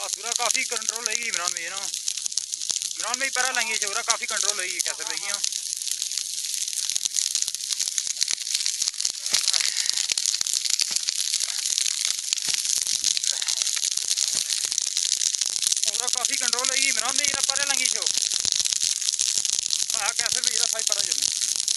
सूरा काफ़ी कंट्रोल है इमरान में ना इमरान में पैरा लेंगे शोरा काफ़ी कंट्रोल है कैसे रहेगी काफ़ी कंट्रोल है इमरान में पैरा लेंगे शो हाँ कैसे भी फाइव पैरा जब